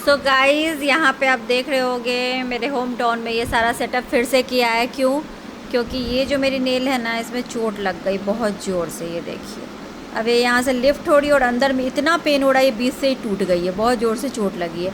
So guys यहाँ पे आप देख रहे होगे मेरे होम टाउन में ये सारा सेटअप फिर से किया है। क्यों? क्योंकि ये जो मेरी नेल है ना, इसमें चोट लग गई बहुत ज़ोर से। ये देखिए, अब ये यहाँ से लिफ्ट हो रही है और अंदर में इतना पेन हो रहा है, ये बीच से ही टूट गई है, बहुत ज़ोर से चोट लगी है।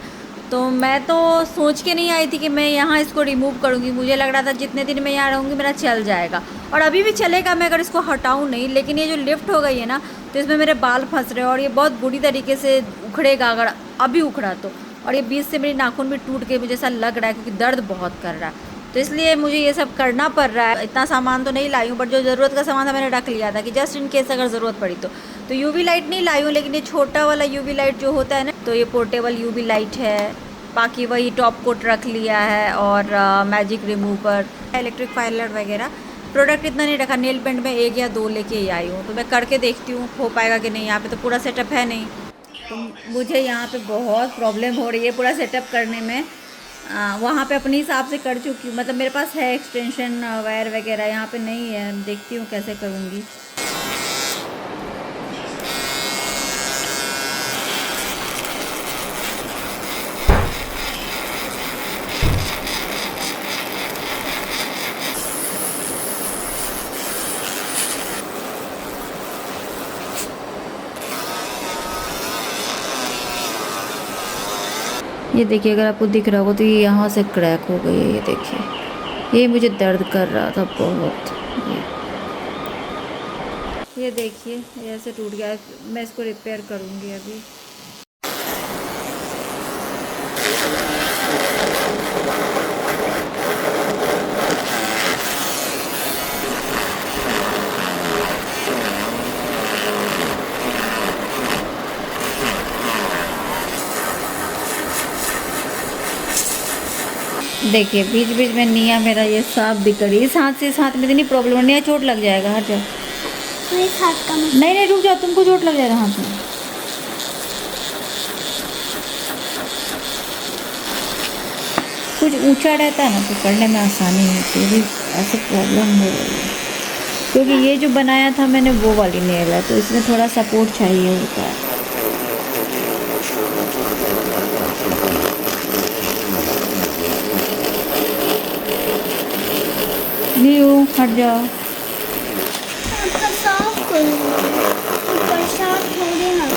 तो मैं तो सोच के नहीं आई थी कि मैं यहाँ इसको रिमूव करूँगी। मुझे लग रहा था जितने दिन मैं यहाँ रहूँगी मेरा चल जाएगा, और अभी भी चलेगा मैं अगर इसको हटाऊँ नहीं। लेकिन ये जो लिफ्ट हो गई है ना, तो इसमें मेरे बाल फंस रहे हैं और ये बहुत बुरी तरीके से उखड़ेगा अगर अभी उखड़ा तो। और ये बीच से मेरी नाखून भी टूट के मुझे ऐसा लग रहा है, क्योंकि दर्द बहुत कर रहा है। तो इसलिए मुझे ये सब करना पड़ रहा है। इतना सामान तो नहीं लाई हूँ, बट जो ज़रूरत का सामान था मैंने रख लिया था कि जस्ट इन केस अगर ज़रूरत पड़ी तो यूवी लाइट नहीं लाई हूँ, लेकिन ये छोटा वाला यूवी लाइट जो होता है ना, तो ये पोर्टेबल यूवी लाइट है। बाकी वही टॉप कोट रख लिया है और मैजिक रिमूवर, इलेक्ट्रिक फाइलर वगैरह। प्रोडक्ट इतना नहीं रखा, नेल पेंट में 1 या 2 लेके ही आई हूँ। तो मैं करके देखती हूँ हो पाएगा कि नहीं। यहाँ पे तो पूरा सेटअप है नहीं, तो मुझे यहाँ पे बहुत प्रॉब्लम हो रही है पूरा सेटअप करने में। वहाँ पे अपने हिसाब से कर चुकी हूँ, मतलब मेरे पास है एक्सटेंशन वायर वगैरह, यहाँ पे नहीं है। देखती हूँ कैसे करूँगी। ये देखिए, अगर आपको दिख रहा होगा तो ये यहाँ से क्रैक हो गई है। ये देखिए, ये मुझे दर्द कर रहा था बहुत। ये देखिए, ये ऐसे टूट गया है। मैं इसको रिपेयर करूँगी अभी। देखिए, बीच बीच में निया मेरा ये सांप भी करी। इस हाथ से इस हाथ में इतनी प्रॉब्लम नहीं है, चोट लग जाएगा। हट जाओ। इस हाथ का नहीं नहीं, रुक जाओ, तुमको चोट लग जाएगा हाथ में। कुछ ऊंचा रहता है ना तो करने में आसानी होती है। ऐसे प्रॉब्लम हो रही है क्योंकि ये जो बनाया था मैंने वो वाली नेल है, तो इसमें थोड़ा सपोर्ट चाहिए होता है। न्यू, हट जाओ। आपका साफ करूँगी, ऊपर साफ थोड़ी ना।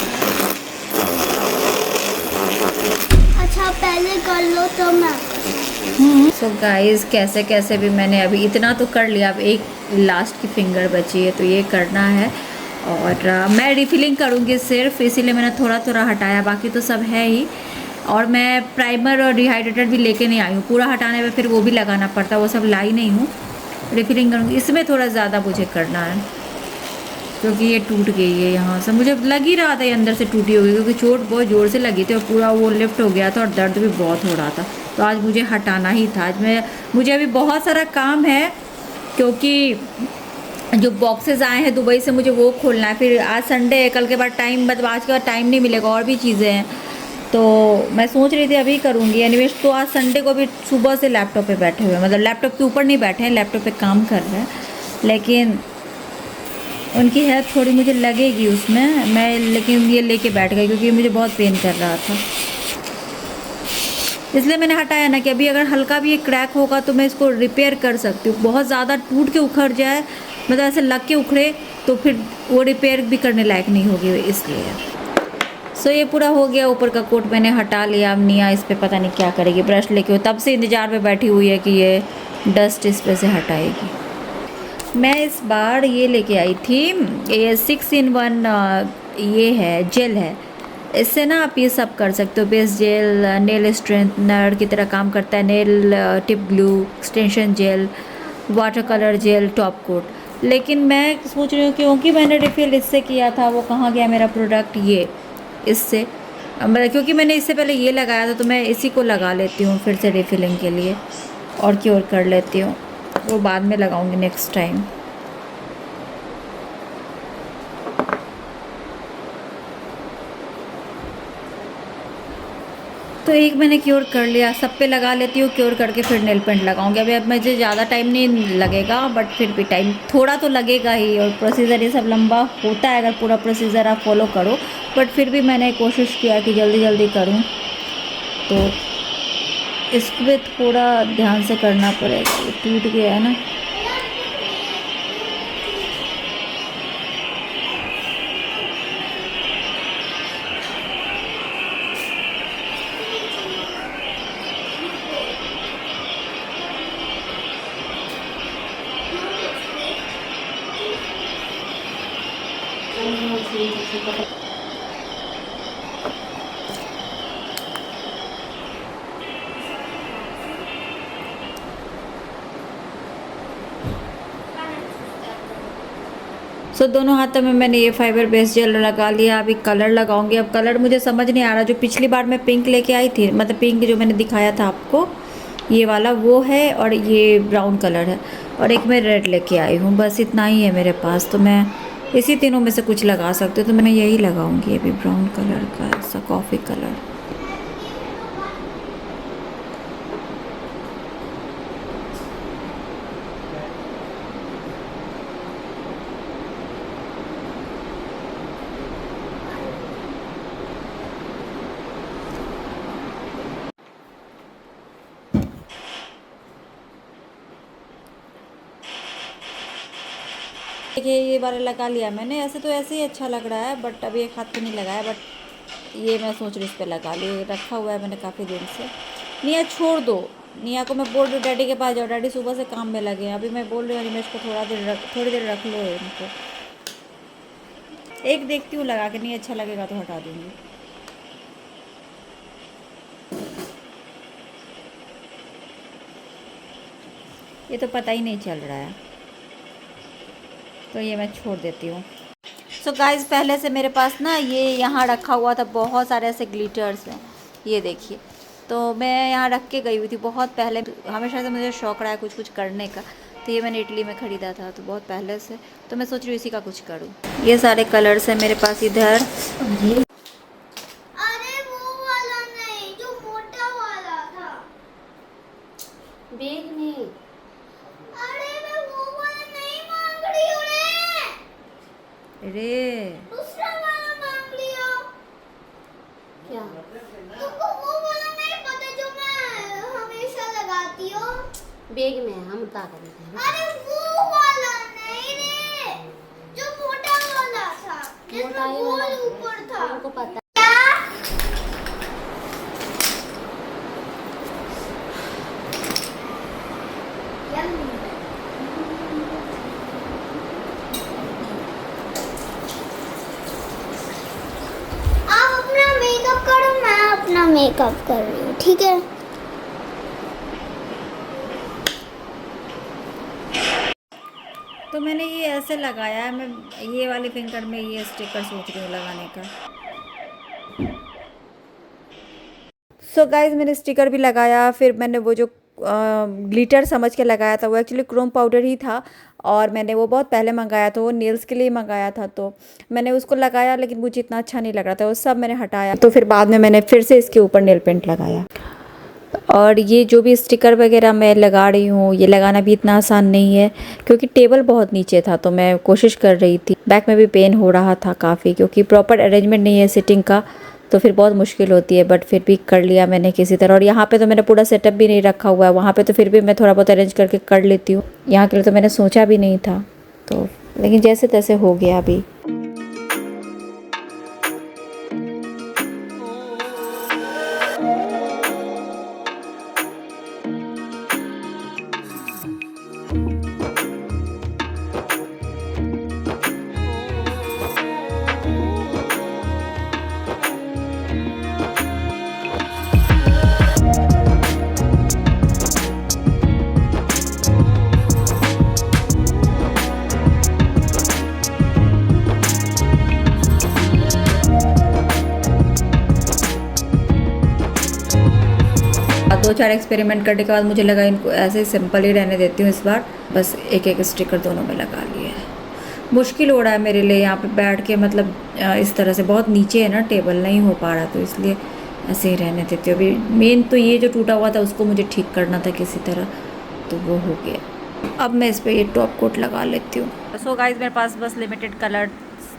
अच्छा, पहले कर लो तो मैं। सो गाइस, कैसे कैसे भी मैंने अभी इतना तो कर लिया। अब एक लास्ट की फिंगर बची है, तो ये करना है। और मैं रिफिलिंग करूँगी सिर्फ, इसीलिए मैंने थोड़ा थोड़ा हटाया, बाकी तो सब है ही। और मैं प्राइमर और डिहाइड्रेटर भी लेके नहीं आई हूँ। पूरा हटाने में फिर वो भी लगाना पड़ता, वो सब लाई नहीं हूँ। रिफिलिंग करूँगी, इसमें थोड़ा ज़्यादा मुझे करना है क्योंकि ये टूट गई है यहाँ से। मुझे लग ही रहा था ये अंदर से टूटी होगी, क्योंकि चोट बहुत ज़ोर से लगी थी और पूरा वो लिफ्ट हो गया था और दर्द भी बहुत हो रहा था। तो आज मुझे हटाना ही था। मुझे अभी बहुत सारा काम है, क्योंकि जो बॉक्सेस आए हैं दुबई से मुझे वो खोलना है। फिर आज संडे है, कल के बाद टाइम, मतलब आज के बाद टाइम नहीं मिलेगा, और भी चीज़ें हैं। तो मैं सोच रही थी अभी करूँगी। एनीवेज, तो आज संडे को भी सुबह से लैपटॉप पे बैठे हुए हैं, मतलब लैपटॉप के ऊपर नहीं बैठे हैं, लैपटॉप पे काम कर रहे हैं। लेकिन उनकी हेल्प थोड़ी मुझे लगेगी उसमें। मैं लेकिन ये लेके बैठ गई क्योंकि मुझे बहुत पेन कर रहा था, इसलिए मैंने हटाया ना कि अभी अगर हल्का भी ये क्रैक होगा तो मैं इसको रिपेयर कर सकती हूँ। बहुत ज़्यादा टूट के उखड़ जाए, मतलब ऐसे लग के उखड़े, तो फिर वो रिपेयर भी करने लायक नहीं होगी, इसलिए। सो ये पूरा हो गया। ऊपर का कोट मैंने हटा लिया। अब निया इस पर पता नहीं क्या करेगी, ब्रश लेके वो तब से इंतज़ार में बैठी हुई है कि ये डस्ट इस पर से हटाएगी। मैं इस बार ये लेके आई थी, ये 6 in 1 ये है, जेल है। इससे ना आप ये सब कर सकते हो। बेस जेल, नेल स्ट्रेंथनर की तरह काम करता है, nail tip glue, extension gel, water colour gel, top coat. लेकिन मैं सोच रही हूँ क्योंकि मैंने रिफ़िल इससे किया था, वो कहाँ गया मेरा प्रोडक्ट, ये इससे, मतलब क्योंकि मैंने इससे पहले ये लगाया था, तो मैं इसी को लगा लेती हूँ फिर से रिफ़िलिंग के लिए, और क्योर कर लेती हूँ। वो बाद में लगाऊंगी नेक्स्ट टाइम। तो एक मैंने क्योर कर लिया, सब पे लगा लेती हूँ, क्योर करके फिर नेल पेंट लगाऊंगी। अभी अब मुझे ज़्यादा टाइम नहीं लगेगा, बट फिर भी टाइम थोड़ा तो लगेगा ही। और प्रोसीजर ये सब लंबा होता है अगर पूरा प्रोसीजर आप फॉलो करो, बट फिर भी मैंने कोशिश किया कि जल्दी जल्दी करूँ। तो इसमें थोड़ा ध्यान से करना पड़ेगा, ये टूट गया है ना। दोनों हाथों में मैंने ये फाइबर बेस जेल लगा लिया। अभी कलर लगाऊंगी। अब कलर मुझे समझ नहीं आ रहा, जो पिछली बार मैं पिंक लेके आई थी, मतलब पिंक जो मैंने दिखाया था आपको, ये वाला वो है, और ये ब्राउन कलर है, और एक मैं रेड लेके आई हूँ। बस इतना ही है मेरे पास, तो मैं इसी तीनों में से कुछ लगा सकती हूँ, तो मैं यही लगाऊंगी अभी, ब्राउन कलर का ऐसा कॉफ़ी कलर। देखिए ये वाला लगा लिया मैंने। ऐसे तो ऐसे ही अच्छा लग रहा है, बट अभी एक हाथ पे नहीं लगाया, बट ये मैं सोच रही हूँ इस पर लगा लिए। रखा हुआ है मैंने काफ़ी दिन से। निया छोड़ दो, निया को मैं बोल रही हूँ डैडी के पास जाओ, डैडी सुबह से काम में लगे हैं। अभी मैं बोल रही हूँ निमेश को थोड़ी देर रख लो इनको। एक देखती हूँ लगा के, नहीं अच्छा लगेगा तो हटा दूँगी। ये तो पता ही नहीं चल रहा है, तो ये मैं छोड़ देती हूँ। सो गाइस, पहले से मेरे पास ना ये यहाँ रखा हुआ था, बहुत सारे ऐसे ग्लिटर्स हैं, ये देखिए। तो मैं यहाँ रख के गई हुई थी बहुत पहले, हमेशा से मुझे शौक रहा है कुछ कुछ करने का। तो ये मैंने इटली में ख़रीदा था, तो बहुत पहले से, तो मैं सोच रही हूँ इसी का कुछ करूँ। ये सारे कलर्स हैं मेरे पास इधर। अरे वो वाला नहीं, जो मोटा वाला था। बैग में। अरे मैं वो वाला नहीं मांग रही हूँ रे। अरे दूसरा वाला मांग लिया। क्या? तुमको वो वाला नहीं पता जो मैं हमेशा लगाती हूँ? बैग में हम क्या करेंगे? अरे वो वाला नहीं रे, जो मोटा वाला था, मोटा जिसमें ही गोल वाला। ऊपर था। हमको पता। आप अपना मेकअप करो, मैं अपना मेकअप कर रही हूँ, ठीक है? तो मैंने ये ऐसे लगाया है। मैं ये वाले फिंगर में ये स्टिकर सोच रही हूँ लगाने का। सो गाइज, मैंने स्टिकर भी लगाया। फिर मैंने वो जो ग्लिटर समझ के लगाया था, वो एक्चुअली क्रोम पाउडर ही था, और मैंने वो बहुत पहले मंगाया था, वो नेल्स के लिए मंगाया था। तो मैंने उसको लगाया, लेकिन मुझे इतना अच्छा नहीं लग रहा था, वो सब मैंने हटाया। तो फिर बाद में मैंने फिर से इसके ऊपर नेल पेंट लगाया। और ये जो भी स्टिकर वगैरह मैं लगा रही हूँ, ये लगाना भी इतना आसान नहीं है, क्योंकि टेबल बहुत नीचे था। तो मैं कोशिश कर रही थी, बैक में भी पेन हो रहा था काफ़ी, क्योंकि प्रॉपर अरेंजमेंट नहीं है सिटिंग का, तो फिर बहुत मुश्किल होती है। बट फिर भी कर लिया मैंने किसी तरह। और यहाँ पे तो मैंने पूरा सेटअप भी नहीं रखा हुआ है, वहाँ पे तो फिर भी मैं थोड़ा बहुत अरेंज करके कर लेती हूँ। यहाँ के लिए तो मैंने सोचा भी नहीं था, तो लेकिन जैसे तैसे हो गया अभी। दो चार एक्सपेरिमेंट करने के बाद मुझे लगा इनको ऐसे ही सिंपल ही रहने देती हूँ इस बार। बस एक एक स्टिकर दोनों में लगा लिया है। मुश्किल हो रहा है मेरे लिए यहाँ पे बैठ के, मतलब इस तरह से बहुत नीचे है ना टेबल, नहीं हो पा रहा, तो इसलिए ऐसे ही रहने देती हूँ। अभी मेन तो ये जो टूटा हुआ था उसको मुझे ठीक करना था किसी तरह, तो वो हो गया। अब मैं इस पर ये टॉप कोट लगा लेती हूँ। सो गाइस, मेरे पास बस लिमिटेड कलर्स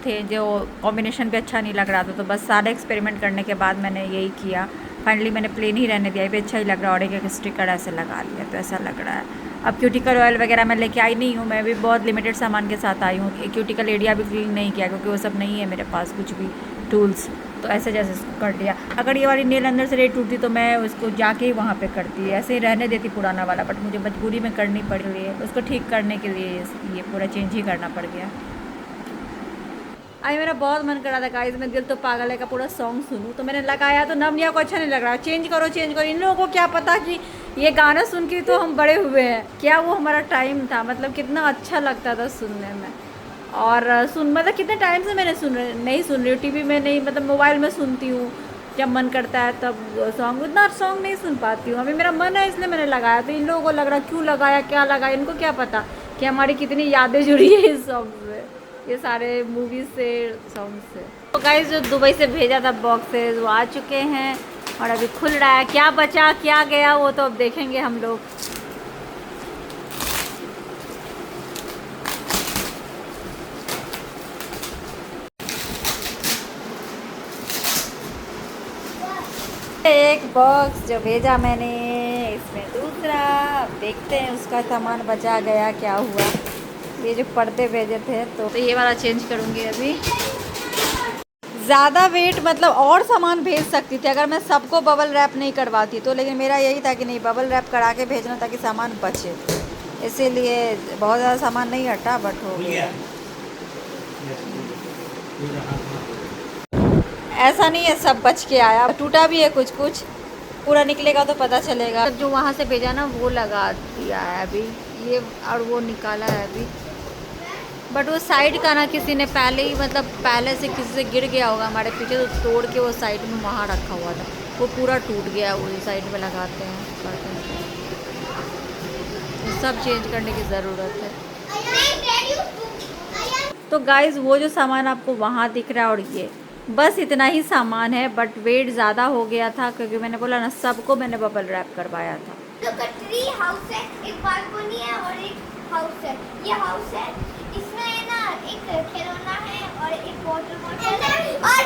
थे, जो कॉम्बिनेशन भी अच्छा नहीं लग रहा था, तो बस सारे एक्सपेरिमेंट करने के बाद मैंने यही किया। फाइनली मैंने प्लेन ही रहने दिया, ये भी अच्छा ही लग रहा है, और एक स्टिकर ऐसे लगा लिया तो ऐसा लग रहा है। अब क्यूटिकल ऑयल वगैरह मैं लेके आई नहीं हूँ, मैं भी बहुत लिमिटेड सामान के साथ आई हूँ। क्यूटिकल एरिया भी क्लीन नहीं किया क्योंकि वो सब नहीं है मेरे पास कुछ भी टूल्स, तो ऐसे जैसे इसको कर दिया। अगर ये वाली नेल अंदर से रेट टूटती तो मैं उसको जाके ही वहाँ पे करती, ऐसे ही रहने देती पुराना वाला, बट मुझे मजबूरी में करनी पड़ रही है। उसको ठीक करने के लिए ये पूरा चेंज ही करना पड़ गया। आज मेरा बहुत मन कर रहा था गाइस, मैं दिल तो पागल है का पूरा सॉन्ग सुनूं, तो मैंने लगाया तो नवनिया को अच्छा नहीं लग रहा, चेंज करो चेंज करो। इन लोगों को क्या पता कि ये गाना सुन के तो हम बड़े हुए हैं, क्या वो हमारा टाइम था, मतलब कितना अच्छा लगता था सुनने में। और मतलब कितने टाइम से मैंने नहीं सुन रही हूँ, टीवी में नहीं, मतलब मोबाइल में सुनती हूँ जब मन करता है तब सॉन्ग, उतना सॉन्ग नहीं सुन पाती हूँ। अभी मेरा मन है इसलिए मैंने लगाया, तो इन लोगों को लग रहा क्यों लगाया क्या लगाया, इनको क्या पता कि हमारी कितनी यादें जुड़ी है इस सॉन्ग से, ये सारे मूवीज से सॉन्ग से। तो गाइस जो दुबई से भेजा था बॉक्सेस वो आ चुके हैं और अभी खुल रहा है, क्या बचा क्या गया वो तो अब देखेंगे हम लोग। एक बॉक्स जो भेजा मैंने, इसमें दूसरा, अब देखते हैं उसका सामान बचा गया क्या हुआ। ये जो पर्दे भेजे थे तो ये वाला चेंज करूँगी अभी। ज़्यादा वेट मतलब और सामान भेज सकती थी अगर मैं सबको बबल रैप नहीं करवाती तो, लेकिन मेरा यही था कि नहीं बबल रैप करा के भेजना ताकि सामान बचे, इसीलिए बहुत ज़्यादा सामान नहीं हटा बट हो गया। ऐसा नहीं है सब बच के आया, टूटा भी है कुछ कुछ, पूरा निकलेगा तो पता चलेगा। जो वहाँ से भेजा ना वो लगा दिया है अभी ये, और वो निकाला है अभी, बट वो साइड का ना किसी ने पहले ही मतलब पहले से किसी से गिर गया होगा हमारे पीछे, तो तोड़ के वो साइड में वहाँ रखा हुआ था, वो पूरा टूट गया, वो साइड में लगाते हैं सब चेंज करने की ज़रूरत है। तो गाइज़ वो जो सामान आपको वहाँ दिख रहा है और ये बस इतना ही सामान है, बट वेट ज़्यादा हो गया था क्योंकि मैंने बोला ना सबको मैंने बबल रैप करवाया था। ट्री हाउस है, एक बालकनी है और एक हाउस है। ये हाउस है, इसमें है ना एक खिलौना है और एक वाटर बॉटल है और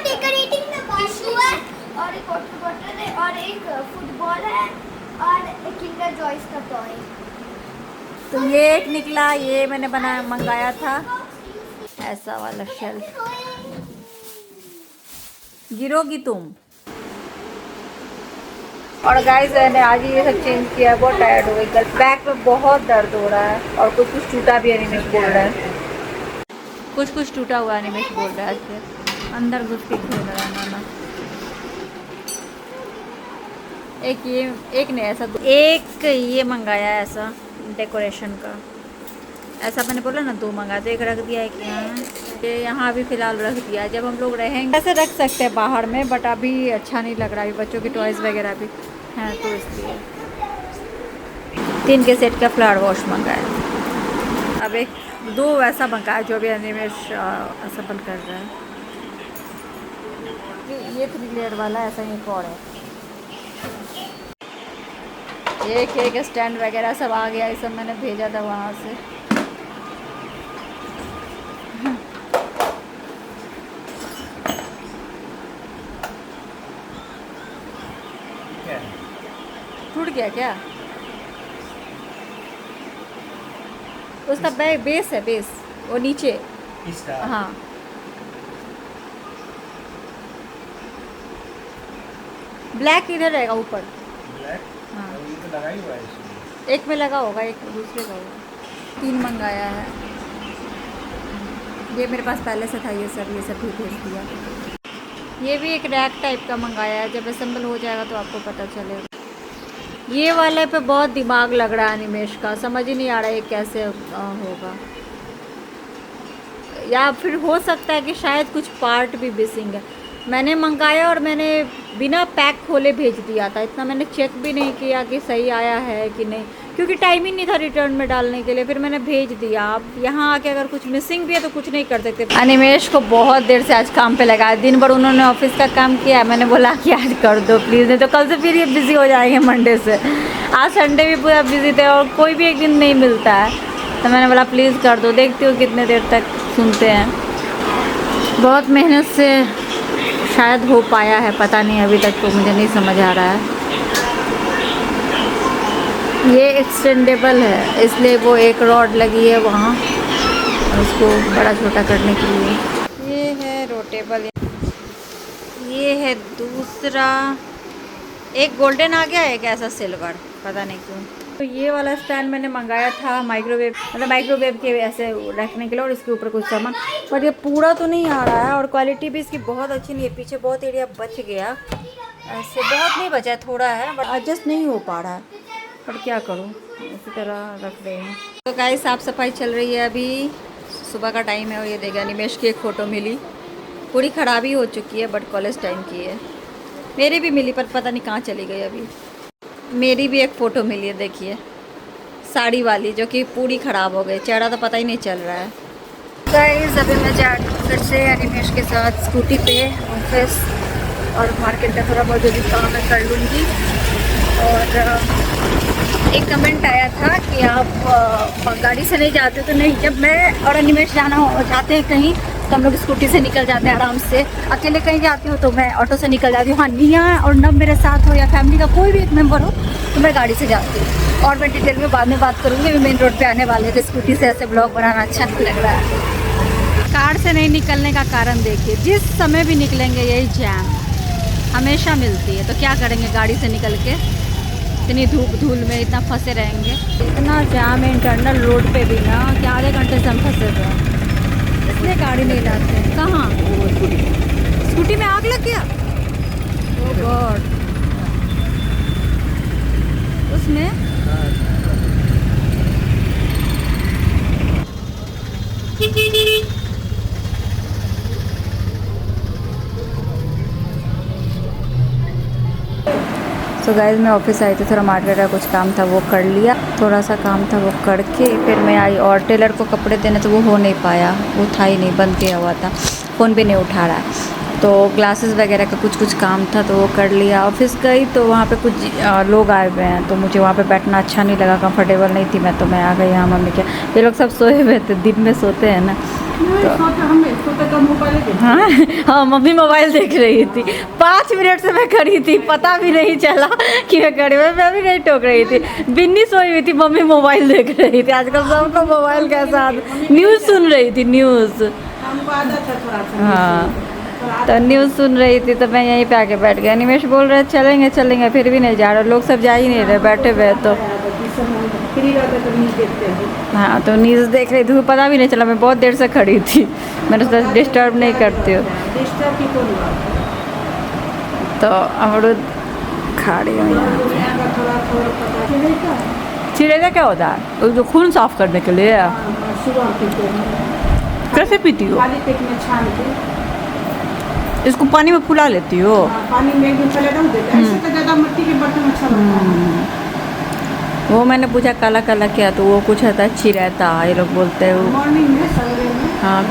डेकोरेटिंग टिश्यू है और एक वाटर बॉटल है और एक फुटबॉल है और एक किंडर जॉयस का टॉय। तो ये एक निकला, ये मैंने मंगाया था ऐसा वाला शेल्फ। गिरोगी तुम। और गाइस मैंने आज ही ये सब चेंज किया है, बहुत टायर्ड हो गई, कल बैक में बहुत दर्द हो रहा है और कुछ कुछ टूटा भी है, निमेश बोल रहा है कुछ कुछ टूटा हुआ है, निमेश बोल रहा है आज अंदर घुस के खेल रहा है ना। एक ये एक ने ऐसा एक ये मंगाया है ऐसा डेकोरेशन का, ऐसा मैंने बोला ना दो मंगा, तो एक रख दिया एक यहाँ अभी फ़िलहाल रख दिया, जब हम लोग रहेंगे ऐसे रख सकते हैं बाहर में, बट अभी अच्छा नहीं लग रहा है, बच्चों के टॉयज़ वगैरह भी हैं तो इसलिए 3 के सेट का फ्लावर वॉश मंगाया। अब एक 2 वैसा मंगाया जो भी निमेश असफल कर रहा है। ये 3 लेयर वाला ऐसा ही एक और है, एक स्टैंड वगैरह सब आ गया, ये सब मैंने भेजा था वहाँ से। टूट गया क्या? उसका बेस है, बेस वो नीचे इसका। हाँ ब्लैक इधर रहेगा ऊपर। ब्लैक? हाँ ये तो लगा ही हुआ है इसमें। एक में लगा होगा, एक दूसरे का होगा। 3 मंगाया है, ये मेरे पास पहले से था, ये सब भी भेज दिया। ये भी एक रैक टाइप का मंगाया है, जब असेंबल हो जाएगा तो आपको पता चलेगा। ये वाले पे बहुत दिमाग लग रहा है निमेश का, समझ ही नहीं आ रहा है कैसे होगा, या फिर हो सकता है कि शायद कुछ पार्ट भी मिसिंग है। मैंने मंगाया और मैंने बिना पैक खोले भेज दिया था, इतना मैंने चेक भी नहीं किया कि सही आया है कि नहीं, क्योंकि टाइम ही नहीं था रिटर्न में डालने के लिए, फिर मैंने भेज दिया। अब यहाँ आके अगर कुछ मिसिंग भी है तो कुछ नहीं कर सकते। अनिमेश को बहुत देर से आज काम पे लगाया, दिन भर उन्होंने ऑफिस का काम किया, मैंने बोला कि आज कर दो प्लीज़, नहीं तो कल से फिर ये बिज़ी हो जाएंगे मंडे से। आज संडे भी पूरा बिज़ी थे और कोई भी एक दिन नहीं मिलता है, तो मैंने बोला प्लीज़ कर दो, देखती हूँ कितने देर तक सुनते हैं। बहुत मेहनत से शायद हो पाया है, पता नहीं, अभी तक तो मुझे नहीं समझ आ रहा है। ये एक्सटेंडेबल है, इसलिए वो एक रॉड लगी है वहाँ उसको बड़ा छोटा करने के लिए। ये है रोटेबल। ये है दूसरा, एक गोल्डन आ गया, एक ऐसा सिल्वर, पता नहीं क्यों। तो ये वाला स्टैंड मैंने मंगाया था माइक्रोवेव, मतलब माइक्रोवेव के ऐसे रखने के लिए, और इसके ऊपर कुछ सामान, बट ये पूरा तो नहीं आ रहा है और क्वालिटी भी इसकी बहुत अच्छी नहीं है। पीछे बहुत एरिया बच गया, ऐसे बहुत नहीं बचा, थोड़ा है, बट एडजस्ट नहीं हो पा रहा है, पर क्या करूँ, इसी तरह रख रहे हैं। तो गाइस साफ़ सफाई चल रही है, अभी सुबह का टाइम है और ये देखिए अनिमेश की एक फ़ोटो मिली, पूरी ख़राबी हो चुकी है, बट कॉलेज टाइम की है। मेरी भी मिली पर पता नहीं कहाँ चली गई अभी। मेरी भी एक फ़ोटो मिली है, देखिए साड़ी वाली, जो कि पूरी ख़राब हो गई, चेहरा तो पता ही नहीं चल रहा है। गाइस अभी मैं जा रही हूँ फिर से अनिमेश के साथ स्कूटी पे ऑफिस, और मार्केट का थोड़ा बहुत जो भी काम मैं कर लूँगी। और एक कमेंट आया था कि आप गाड़ी से नहीं जाते, तो नहीं, जब मैं और अनिमेश जाते हैं कहीं तो हम लोग स्कूटी से निकल जाते हैं आराम से। अकेले कहीं जाती हूँ तो मैं ऑटो से निकल जाती हूँ। हाँ, निया और नब मेरे साथ हो या फैमिली का कोई भी एक मेंबर हो तो मैं गाड़ी से जाती हूँ। और मैं डिटेल में बाद में बात करूँगी। अभी मेन रोड पे आने वाले थे, स्कूटी से ऐसे ब्लॉग बनाना अच्छा नहीं लग रहा है। कार से नहीं निकलने का कारण देखिए, जिस समय भी निकलेंगे यही जैम हमेशा मिलती है, तो क्या करेंगे गाड़ी से निकल के, इतनी धूप धूल में इतना फंसे रहेंगे। इतना जाम है इंटरनल रोड पे भी ना कि आधे घंटे से हम फंसे हुए हैं, इसलिए गाड़ी नहीं लाते हैं। कहाँ स्कूटी में आग लग गया? ओह गॉड, उसमें तो गाइस मैं ऑफिस आई थी, थोड़ा मार्केट का कुछ काम था वो कर लिया, थोड़ा सा काम था वो करके फिर मैं आई, और टेलर को कपड़े देने तो वो हो नहीं पाया, वो था ही नहीं, बंद किया हुआ था, फ़ोन भी नहीं उठा रहा है। तो ग्लासेस वगैरह का कुछ काम था तो वो कर लिया। ऑफिस गई तो वहाँ पे कुछ लोग आए हुए हैं, तो मुझे वहाँ पे बैठना अच्छा नहीं लगा, कंफर्टेबल नहीं थी मैं, तो मैं आ गई यहाँ मम्मी के। ये लोग सब सोए हुए थे, दिन में सोते हैं ना, तो हाँ मम्मी मोबाइल देख रही थी। 5 मिनट से मैं खड़ी थी, पता भी नहीं चला कि मैं खड़ी हुई, मैं भी नहीं टोक रही थी। बिन्नी सोई हुई थी, मम्मी मोबाइल देख रही थी। आजकल सबको मोबाइल के साथ न्यूज़ सुन रही थी, न्यूज़, हाँ तो न्यूज़ सुन रही थी, तो मैं यहीं पे आके बैठ गया। अनिमेश बोल रहे चलेंगे चलेंगे, फिर भी नहीं जा रहे, लोग सब जा ही नहीं रहे, बैठे हुए तो हाँ, तो न्यूज़ देख रही थी, पता भी नहीं चला, मैं बहुत देर से खड़ी थी, मैंने सोचा डिस्टर्ब नहीं करती हूँ, तो अमरूद खा रही हूँ यहाँ पे। चिड़ेगा क्या होता है? जो खून साफ करने के लिए। कैसे पीती हो? इसको पानी में फुला लेती हो? पानी में एकदम पहले डाल देते, ऐसे तो ज़्यादा मिट्टी के बर्तन अच्छा लगता है। वो मैंने पूछा काला काला क्या, तो वो कुछ है अच्छी रहता, ये लोग बोलते हैं मॉर्निंग में सवेरे में हाँ,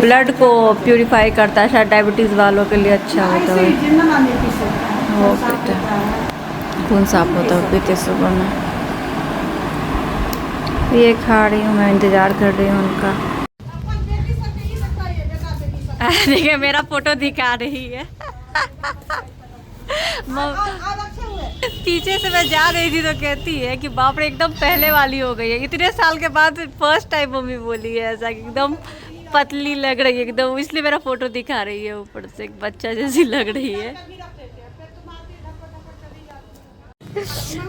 ब्लड को प्यूरिफाई करता है, शायद डायबिटीज़ वालों के लिए अच्छा होता है, वो पीते हैं, खून साफ होता है पीते सुबह में। ये खा रही हूँ मैं, इंतज़ार कर रही हूँ उनका। देखिए मेरा फोटो दिखा रही है पीछे से मैं जा रही थी तो कहती है कि बाप रे एकदम पहले वाली हो गई है। इतने साल के बाद फर्स्ट टाइम मम्मी बोली है ऐसा, कि एकदम पतली लग रही है एकदम, इसलिए मेरा फोटो दिखा रही है, ऊपर से एक बच्चा जैसी लग रही है।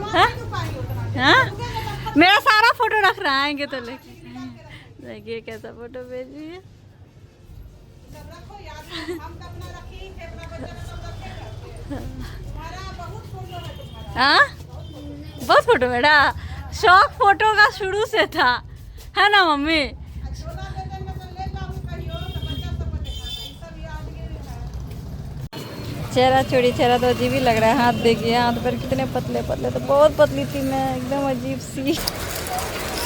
हाँ? हाँ? मेरा सारा फोटो रख रहा है तो लेके देखिए कैसा फोटो भेजी है। हाँ बहुत फोटो बेटा, शौक फोटो का शुरू से था, है ना मम्मी? चेहरा छोड़ी, चेहरा तो अजीब ही लग रहा है। हाथ देखिए, हाथ पर कितने पतले पतले, तो बहुत पतली थी मैं, एकदम अजीब सी।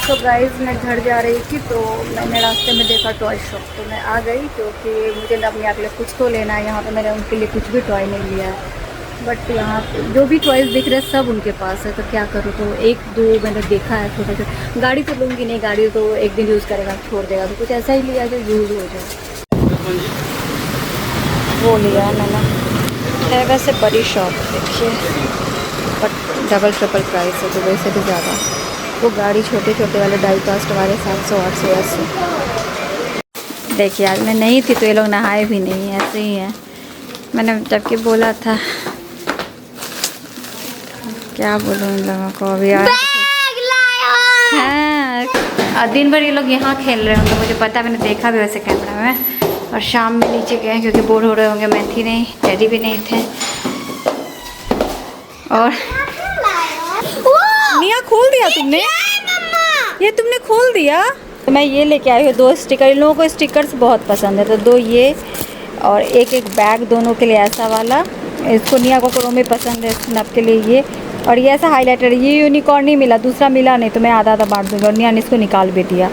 तो गाइस मैं घर जा रही थी तो मैंने रास्ते में देखा टॉय शॉप, तो मैं आ गई क्योंकि मुझे अपने आप के लिए कुछ तो लेना है। यहाँ पे मैंने उनके लिए कुछ भी टॉय नहीं लिया है, बट यहाँ पे जो भी टॉयज़ दिख रहे हैं सब उनके पास है, तो क्या करूँ। तो 1-2 मैंने देखा है छोटा छोटा। गाड़ी तो लूँगी नहीं, गाड़ी तो एक दिन यूज़ करेगा छोड़ देगा, तो कुछ ऐसा ही लिया जो यूज़ हो जाए। वो लिया मैंने। है वैसे बड़ी शॉप देखिए, बट डबल ट्रिपल प्राइस है, तो वैसे भी ज़्यादा। वो गाड़ी छोटे छोटे वाले डाई कास्ट वाले 700 800 ऐसे। देखिए आज मैं नहीं थी तो ये लोग नहाए भी नहीं, ऐसे ही हैं। मैंने जबकि बोला था, क्या बोलूँ इन लोगों को। अभी यार हाँ, दिन भर ये लोग यहाँ खेल रहे होंगे, मुझे पता, मैंने देखा भी वैसे कैमरा में। और शाम में नीचे गए क्योंकि बोर हो रहे होंगे। मैं थी नहीं, डैडी भी नहीं थे। और निया खोल दिया तुमने, ये तुमने खोल दिया। तो मैं ये लेके आई हूँ 2 स्टिकर। इन लोगों को स्टिकर्स बहुत पसंद है, तो 2 ये और एक बैग, दोनों के लिए ऐसा वाला। इसको निया को क्रोमी पसंद है, स्नैप के लिए ये। और ये ऐसा हाईलाइटर, ये यूनिकॉर्न नहीं मिला, दूसरा मिला नहीं, तो मैं आधा आधा बांट दूँगी। और निया ने इसको निकाल भी दिया।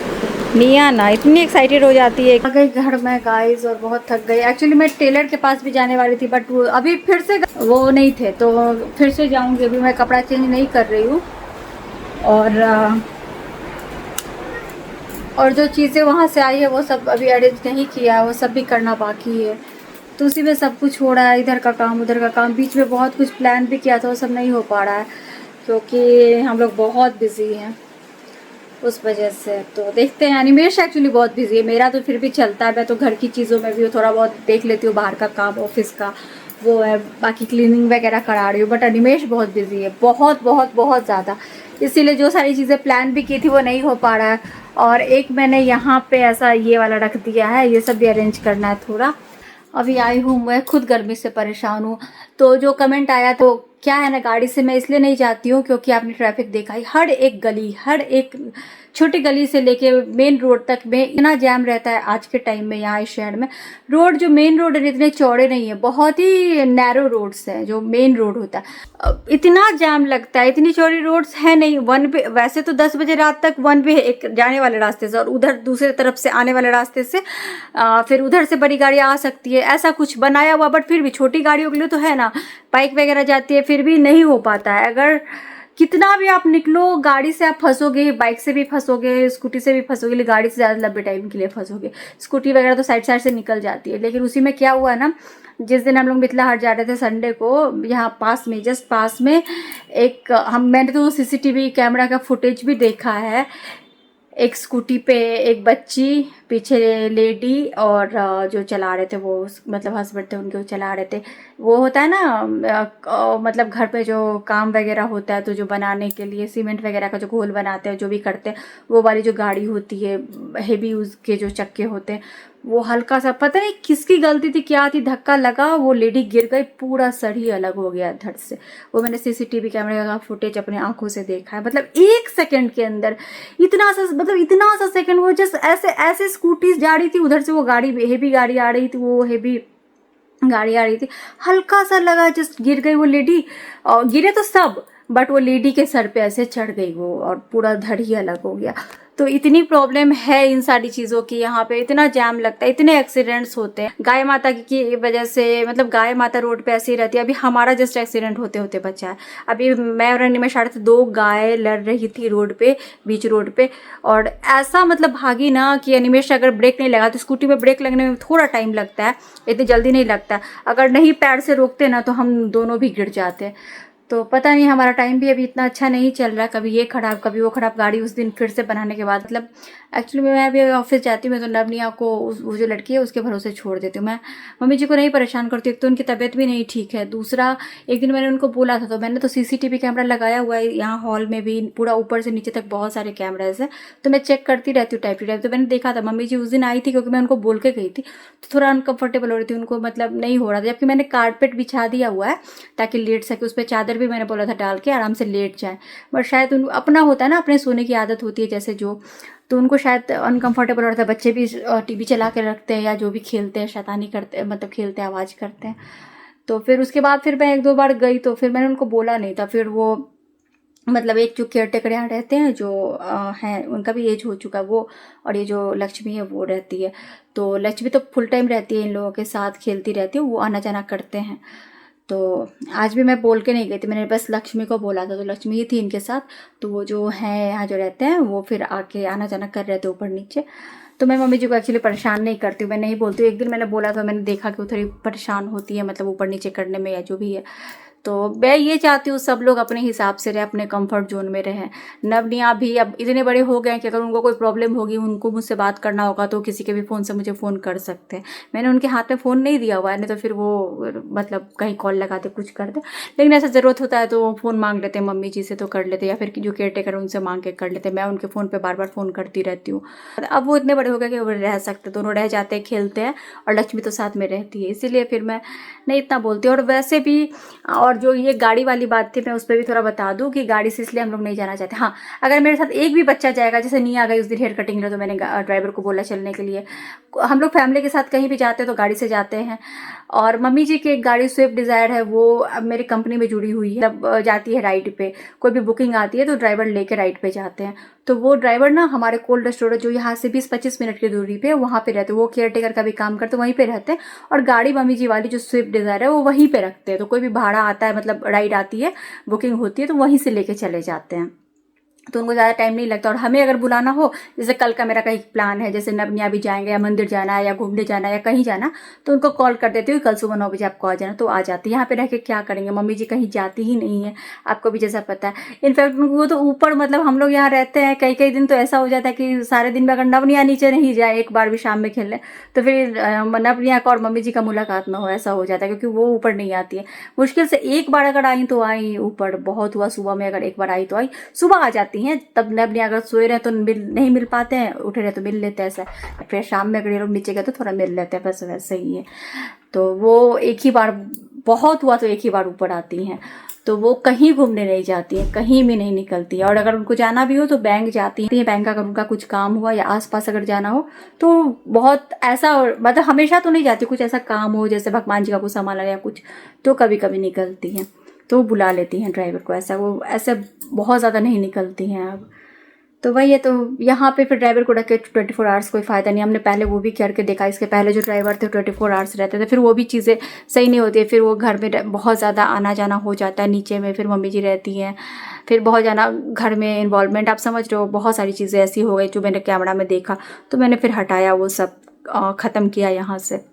निया ना इतनी एक्साइटेड हो जाती है। आ गई घर में गाइस और बहुत थक गई। एक्चुअली मैं टेलर के पास भी जाने वाली थी, बट अभी फिर से वो नहीं थे, तो फिर से जाऊंगी। अभी मैं कपड़ा चेंज नहीं कर रही हूँ। और जो चीज़ें वहाँ से आई है वो सब अभी अरेंज नहीं किया है, वो सब भी करना बाकी है। तो उसी में सब कुछ हो रहा है, इधर का काम उधर का काम। बीच में बहुत कुछ प्लान भी किया था, वो सब नहीं हो पा रहा है क्योंकि हम लोग बहुत बिजी हैं उस वजह से। तो देखते हैं। एनिमेश एक्चुअली बहुत बिजी है, मेरा तो फिर भी चलता है। मैं तो घर की चीज़ों में भी थोड़ा बहुत देख लेती हूँ, बाहर का काम, ऑफिस का वो है, बाकी क्लीनिंग वगैरह करा रही हूँ। बट एनिमेश बहुत बिजी है, बहुत बहुत बहुत ज़्यादा। इसीलिए जो सारी चीज़ें प्लान भी की थी वो नहीं हो पा रहा है। और एक मैंने यहाँ पे ऐसा ये वाला रख दिया है, ये सब भी अरेंज करना है थोड़ा। अभी आई हूँ, मैं खुद गर्मी से परेशान हूँ। तो जो कमेंट आया तो क्या है ना, गाड़ी से मैं इसलिए नहीं जाती हूँ क्योंकि आपने ट्रैफिक देखा ही, हर एक गली, हर एक छोटी गली से लेके मेन रोड तक में इतना जैम रहता है आज के टाइम में। यहाँ इस शहर में रोड, जो मेन रोड है, इतने चौड़े नहीं है, बहुत ही नैरो रोड्स हैं जो मेन रोड होता है। इतना जाम लगता है, इतनी चौड़ी रोड्स है नहीं। वन वे वैसे तो 10 बजे रात तक वन वे एक जाने वाले रास्ते से, और उधर दूसरे तरफ से आने वाले रास्ते से फिर उधर से बड़ी गाड़ी आ सकती है, ऐसा कुछ बनाया हुआ। बट फिर भी छोटी गाड़ियों के लिए तो है ना, बाइक वगैरह जाती है, फिर भी नहीं हो पाता है। अगर कितना भी आप निकलो, गाड़ी से आप फंसोगे, बाइक से भी फंसोगे, स्कूटी से भी फंसोगे, लेकिन गाड़ी से ज़्यादा लंबे टाइम के लिए फंसोगे। स्कूटी वगैरह तो साइड साइड से निकल जाती है। लेकिन उसी में क्या हुआ ना, जिस दिन हम लोग मिथिला हाट जा रहे थे संडे को, यहाँ पास में, जस्ट पास में एक मैंने तो सीसीटीवी कैमरा का फुटेज भी देखा है। एक स्कूटी पे एक बच्ची, पीछे लेडी, और जो चला रहे थे वो मतलब हस्बैंड थे उनके, वो चला रहे थे। वो होता है ना मतलब घर पे जो काम वगैरह होता है, तो जो बनाने के लिए सीमेंट वगैरह का जो घोल बनाते हैं, जो भी करते हैं, वो वाली जो गाड़ी होती है, हेवी उसके जो चक्के होते हैं, वो हल्का सा पता नहीं किसकी गलती थी, क्या थी, धक्का लगा, वो लेडी गिर गई, पूरा सर ही अलग हो गया धड़ से। वो मैंने सीसीटीवी कैमरे का फुटेज अपने आंखों से देखा है। मतलब 1 सेकंड के अंदर इतना सा सेकंड, वो जस्ट ऐसे ऐसे स्कूटी जा रही थी, उधर से वो गाड़ी, हेवी गाड़ी आ रही थी, वो हेवी गाड़ी आ रही थी, हल्का सा लगा, जस्ट गिर गई वो लेडी। और गिरे तो सब, बट वो लेडी के सर पे ऐसे चढ़ गई वो, और पूरा धड़ ही अलग हो गया। तो इतनी प्रॉब्लम है इन सारी चीज़ों की। यहाँ पे इतना जाम लगता है, इतने एक्सीडेंट्स होते हैं गाय माता की वजह से। मतलब गाय माता रोड पे ऐसी रहती है। अभी हमारा जस्ट एक्सीडेंट होते होते बचा है। अभी मैं और निमेश आ रहे थे, 2 गाय लड़ रही थी रोड पे, बीच रोड पे, और ऐसा मतलब भागी ना कि निमेश अगर ब्रेक नहीं लगा, तो स्कूटी में ब्रेक लगने में थोड़ा टाइम लगता है, इतनी जल्दी नहीं लगता। अगर नहीं पैर से रोकते ना, तो हम दोनों भी गिर जाते। तो पता नहीं, हमारा टाइम भी अभी इतना अच्छा नहीं चल रहा, कभी ये खराब कभी वो खराब। गाड़ी उस दिन फिर से बनाने के बाद, मतलब एक्चुअली मैं अभी ऑफिस जाती हूँ, मैं तो नवनिया को वो जो लड़की है उसके भरोसे छोड़ देती हूँ। मैं मम्मी जी को नहीं परेशान करती, एक तो उनकी तबीयत भी नहीं ठीक है, दूसरा एक दिन मैंने उनको बोला था, तो मैंने तो सीसीटीवी कैमरा लगाया हुआ है यहाँ हॉल में भी, पूरा ऊपर से नीचे तक बहुत सारे कैमराज है, तो मैं चेक करती रहती हूँ टाइप टू टाइप। तो मैंने देखा था, मम्मी जी उस दिन आई थी क्योंकि मैं उनको बोल के गई थी, तो थोड़ा अनकम्फर्टेबल हो रही थी उनको, मतलब नहीं हो रहा था। जबकि मैंने कारपेट बिछा दिया हुआ है ताकि लेट सके, उस पर चादर भी मैंने बोला था डाल के आराम से लेट जाए। बट शायद उन अपना होता है ना, अपने सोने की आदत होती है जैसे जो, तो उनको शायद अनकंफर्टेबल हो रहा था। बच्चे भी टीवी चला के रखते हैं, या जो भी खेलते हैं, शैतानी करते हैं, मतलब खेलते हैं, आवाज़ करते हैं। तो फिर उसके बाद फिर मैं 1-2 बार गई, तो फिर मैंने उनको बोला नहीं था। फिर वो मतलब एक जो केयर टेकर यहाँ रहते हैं, जो हैं, उनका भी एज हो चुका है वो, और ये जो लक्ष्मी है वो रहती है। तो लक्ष्मी तो फुल टाइम रहती है इन लोगों के साथ, खेलती रहती है, वो आना जाना करते हैं। तो आज भी मैं बोल के नहीं गई थी, मैंने बस लक्ष्मी को बोला था, तो लक्ष्मी ही थी इनके साथ। तो वो जो है यहाँ जो रहते हैं, वो फिर आके आना जाना कर रहे थे ऊपर नीचे। तो मैं मम्मी जी को एक्चुअली परेशान नहीं करती हूँ, मैं नहीं बोलती हूँ। एक दिन मैंने बोला तो मैंने देखा कि वो थोड़ी परेशान होती है, मतलब ऊपर नीचे करने में या जो भी है। तो मैं ये चाहती हूँ सब लोग अपने हिसाब से रहे, अपने कंफर्ट जोन में रहें। नवनिया भी अब इतने बड़े हो गए हैं कि अगर उनको कोई प्रॉब्लम होगी, उनको मुझसे बात करना होगा तो किसी के भी फ़ोन से मुझे फ़ोन कर सकते हैं। मैंने उनके हाथ में फ़ोन नहीं दिया हुआ है, नहीं तो फिर वो मतलब कहीं कॉल लगाते कुछ करते, लेकिन ऐसा ज़रूरत होता है तो वो फ़ोन मांग लेते हैं मम्मी जी से तो कर लेते, या फिर जो केयर टेकर उनसे मांग के कर लेते। मैं उनके फ़ोन पर बार बार फ़ोन करती रहती हूँ। अब वो इतने बड़े हो गए कि वो रह सकते, दोनों रह जाते हैं, खेलते हैं, और लक्ष्मी तो साथ में रहती है, इसीलिए फिर मैं नहीं इतना बोलती। और वैसे भी, और जो ये गाड़ी वाली बात थी, मैं उस पर भी थोड़ा बता दूं कि गाड़ी से इसलिए हम लोग नहीं जाना चाहते। हाँ, अगर मेरे साथ एक भी बच्चा जाएगा, जैसे नहीं आ गई उस दिन हेयर कटिंग में, तो मैंने ड्राइवर को बोला चलने के लिए। हम लोग फैमिली के साथ कहीं भी जाते हैं तो गाड़ी से जाते हैं। और मम्मी जी की एक गाड़ी स्विफ्ट डिज़ायर है, वो अब मेरी कंपनी में जुड़ी हुई है, तब जाती है राइड पे। कोई भी बुकिंग आती है तो ड्राइवर लेके राइड पे जाते हैं। तो वो ड्राइवर ना हमारे कोल्ड स्टोरेज जो यहाँ से 20-25 मिनट की दूरी पे, वहाँ पे रहते हैं। वो केयर टेकर का भी काम करते, वहीं पे रहते हैं। और गाड़ी मम्मी जी वाली जो स्विफ्ट डिज़ायर है वो वहीं पे रखते हैं। तो कोई भी भाड़ा आता है, मतलब राइड आती है, बुकिंग होती है, तो वहीं से लेके चले जाते हैं। तो उनको ज़्यादा टाइम नहीं लगता। और हमें अगर बुलाना हो, जैसे कल का मेरा कहीं प्लान है, जैसे नवनिया भी जाएंगे, या मंदिर जाना है, या घूमने जाना है, या कहीं जाना, तो उनको कॉल कर देती हूँ कल सुबह 9 बजे आपको आ जाना, तो आ जाती है। यहाँ पे रह के क्या करेंगे, मम्मी जी कहीं जाती ही नहीं है, आपको भी जैसा पता है। इनफैक्ट वो तो ऊपर, मतलब हम लोग यहाँ रहते हैं, कई कई दिन तो ऐसा हो जाता है कि सारे दिन में अगर नवनिया नीचे नहीं जाए एक बार भी शाम में खेलने, तो फिर नवनिया का और मम्मी जी का मुलाकात ना हो, ऐसा हो जाता है, क्योंकि वो ऊपर नहीं आती है। मुश्किल से एक बार अगर आई तो आई ऊपर, बहुत हुआ सुबह में अगर एक बार आई तो आई, सुबह आ जाती हैं। तब अगर सोए रहे तो नहीं मिल पाते हैं, उठे रहे तो मिल लेते हैं, ऐसा। फिर शाम में अगर ये लोग नीचे गए तो थोड़ा मिल लेते हैं, बस वैसे ही है। तो वो एक ही बार, बहुत हुआ तो एक ही बार ऊपर आती हैं। तो वो कहीं घूमने नहीं जाती हैं, कहीं भी नहीं निकलती है। और अगर उनको जाना भी हो तो बैंक जाती हैं। बैंक अगर उनका कुछ काम हुआ या आसपास अगर जाना हो तो बहुत ऐसा, मतलब हमेशा तो नहीं जाती, कुछ ऐसा काम हो जैसे भगवान जी का कुछ सामान या कुछ, तो कभी कभी निकलती हैं, तो वो बुला लेती हैं ड्राइवर को। ऐसा वो ऐसे बहुत ज़्यादा नहीं निकलती हैं अब। तो वही है। तो यहाँ पे फिर ड्राइवर को रखे 24 आवर्स कोई फ़ायदा नहीं। हमने पहले वो भी करके देखा, इसके पहले जो ड्राइवर थे 24 आवर्स रहते थे, फिर वो भी चीज़ें सही नहीं होती है। फिर वो घर में बहुत ज़्यादा आना जाना हो जाता है, नीचे में फिर मम्मी जी रहती हैं, फिर बहुत ज़्यादा घर में इन्वॉल्वमेंट, आप समझ रहे हो, बहुत सारी चीज़ें ऐसी हो गई जो मैंने कैमरा में देखा। तो मैंने फिर हटाया, वो सब ख़त्म किया यहाँ से।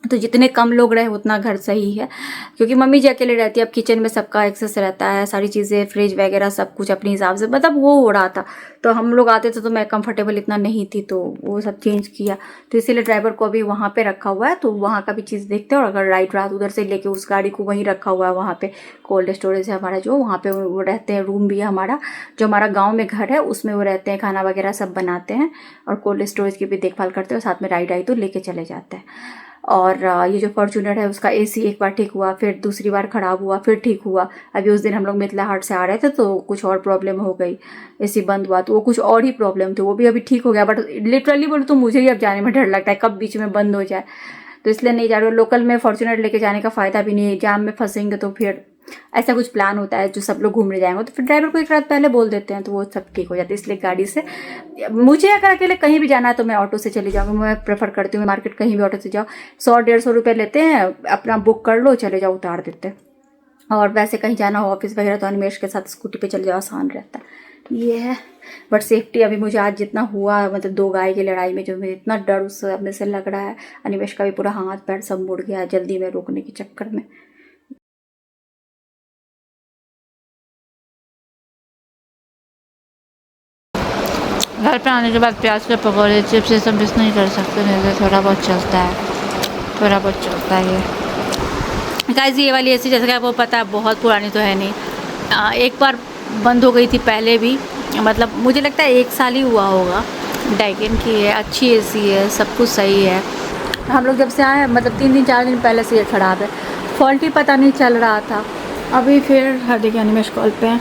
तो जितने कम लोग रहे उतना घर सही है, क्योंकि मम्मी जी अकेले रहती है। अब किचन में सबका एक्सेस रहता है, सारी चीज़ें, फ्रिज वगैरह सब कुछ अपने हिसाब से, मतलब वो हो रहा था। तो हम लोग आते थे तो मैं कंफर्टेबल इतना नहीं थी, तो वो सब चेंज किया। तो इसीलिए ड्राइवर को अभी वहाँ पे रखा हुआ है, तो वहाँ का भी चीज़ देखते हैं। और अगर राइट रात उधर से लेके उस गाड़ी को वहीं रखा हुआ है, वहाँ पे कोल्ड स्टोरेज है हमारा, जो वहाँ पे वो रहते हैं। रूम भी है हमारा, जो हमारा गाँव में घर है उसमें वो रहते हैं, खाना वगैरह सब बनाते हैं और कोल्ड स्टोरेज की भी देखभाल करते हैं। साथ में राइड आई तो लेके चले जाते हैं। और ये जो फॉर्च्यूनर है उसका एसी एक बार ठीक हुआ, फिर दूसरी बार ख़राब हुआ, फिर ठीक हुआ। अभी उस दिन हम लोग मिथिला हाट से आ रहे थे तो कुछ और प्रॉब्लम हो गई, एसी बंद हुआ, तो वो कुछ और ही प्रॉब्लम थी, वो भी अभी ठीक हो गया। बट लिटरली बोलो तो मुझे ही अब जाने में डर लगता है, कब बीच में बंद हो जाए, तो इसलिए नहीं जा रहे। लोकल में फॉर्च्यूनर लेके जाने का फ़ायदा भी नहीं है, जाम में फंसेंगे तो फिर ऐसा कुछ प्लान होता है जो सब लोग घूमने जाएंगे, तो फिर ड्राइवर को एक रात पहले बोल देते हैं, तो वो सब ठीक हो जाता है। इसलिए गाड़ी से, मुझे अगर अकेले कहीं भी जाना है तो मैं ऑटो से चली जाऊँगी। मैं प्रेफर करती हूँ मार्केट कहीं भी ऑटो से जाओ, 100-150 रुपये लेते हैं, अपना बुक कर लो, चले जाओ, उतार देते हैं। और वैसे कहीं जाना हो ऑफिस वगैरह तो अनिमेश के साथ स्कूटी पे चले जाओ, आसान रहता है, ये है। बट सेफ्टी अभी मुझे आज जितना हुआ, मतलब 2 गाय की लड़ाई में जो मुझे इतना डर उस में से लग रहा है, अनिमेश का भी पूरा हाथ पैर सब मुड़ गया जल्दी में रोकने के चक्कर में। घर पे आने के बाद प्याज के पकौड़े, चिप्स ये सब मिस नहीं कर सकते, नहीं तो थोड़ा बहुत चलता है, थोड़ा बहुत चलता है ये। गाइस ये वाली एसी जैसे कि आपको पता है बहुत पुरानी तो है नहीं, एक बार बंद हो गई थी पहले भी, मतलब मुझे लगता है 1 साल ही हुआ होगा। डाइकिन की है, अच्छी एसी है, सब कुछ सही है। हम लोग जब से आए, मतलब 3-4 दिन पहले से ये ख़राब है, फॉल्टी पता नहीं चल रहा था। अभी फिर देखिए अनिमेश कॉल पे हैं,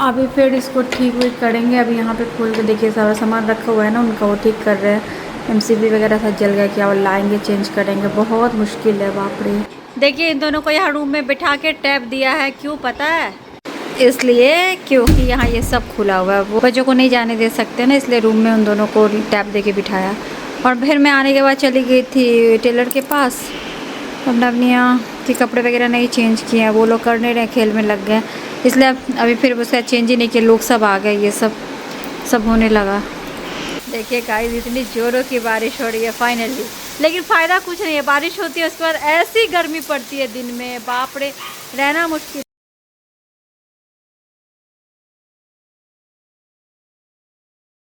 अभी फिर इसको ठीक भी करेंगे। अभी यहाँ पे खोल के देखिए सारा सामान रखा हुआ है ना उनका, वो ठीक कर रहे हैं। MCB वगैरह सब जल गया, क्या वो लाएंगे चेंज करेंगे, बहुत मुश्किल है, बाप रे। देखिए इन दोनों को यहाँ रूम में बिठा के टैप दिया है, क्यों पता है? इसलिए क्योंकि यहाँ ये सब खुला हुआ है, वो बच्चों को नहीं जाने दे सकते ना, इसलिए रूम में उन दोनों को टैप दे के बिठाया। और फिर मैं आने के बाद चली गई थी टेलर के पास, अब नवनिया के कपड़े वगैरह नहीं चेंज किए हैं, वो लोग करने रहे, खेल में लग गए, इसलिए अभी फिर उसका चेंज ही नहीं किया। लोग सब आ गए, ये सब होने लगा। देखिए गाइस इतनी जोरों की बारिश हो रही है फाइनली, लेकिन फ़ायदा कुछ नहीं है। बारिश होती है उसके बाद ऐसी गर्मी पड़ती है दिन में, बाप रे, रहना मुश्किल।